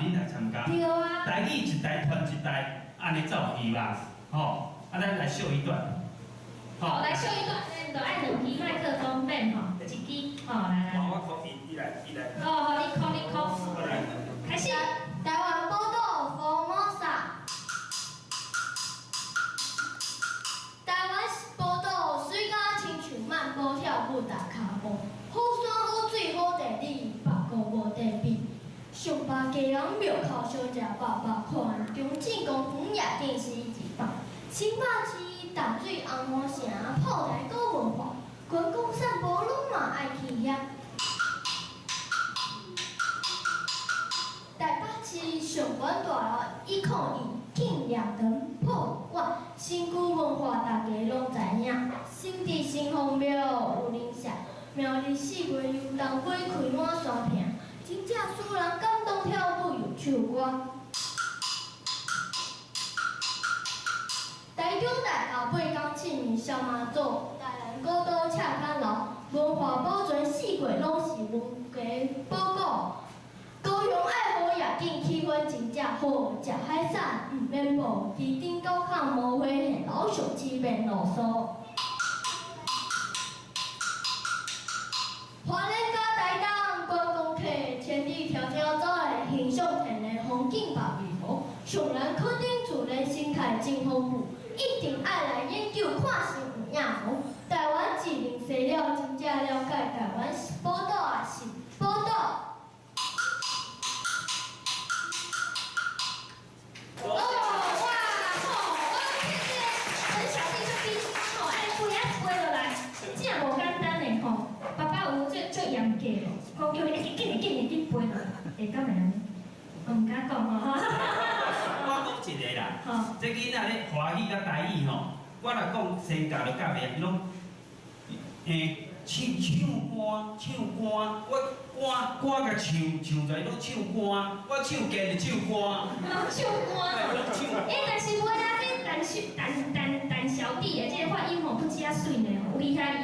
恁来参加。对啊。台语一台传一台，安尼才有希望。吼，啊，咱来秀一段。好，来秀一段，咱就爱两支麦克风变吼，一支，吼来来。我考你来。哦，好，你考。来，开始。台湾宝岛福摩萨，台湾宝岛水甲亲像慢步跳舞踏脚步，好山好水好地理，别个无地比。上巴家人庙口小食饱饱看，中正公园夜景是一棒。新北市淡水红毛城炮台古文化，观光散步拢嘛爱去遐。台北市上关大楼102庆良堂破万，新古文化大家拢知影。新地新丰庙有灵社，庙里4月游动会开满山坪，真正使人感动跳舞又唱歌。台中大校8天庆明小妈祖，台南古都赤坎楼，文化保存4月拢是文家宝岛。高雄爱河夜景气氛真正好，食海产毋免补，地顶高亢无花现老小鸡面啰嗦。花莲甲台东观光客千里迢迢走来欣赏天然风景百美图，上人肯定厝内生态真丰富，一定爱来研究看新有影无。台湾一零西了，真正了解台湾是宝岛啊是宝岛。哦，哇，好，我谢谢陈小弟这比吼，哎，飞落来，真正无简单的吼。爸爸有做严格咯，讲叫伊紧飞落来，会敢会安尼？我唔敢讲吼。我讲一个啦，这囡仔咧华语甲台语吼，我若讲先教就教袂，伊拢唱歌，我甲唱在拢唱歌，我唱歌就唱歌。唱歌，但是我那个胆小弟的这个发音吼，不只啊水呢，有厉害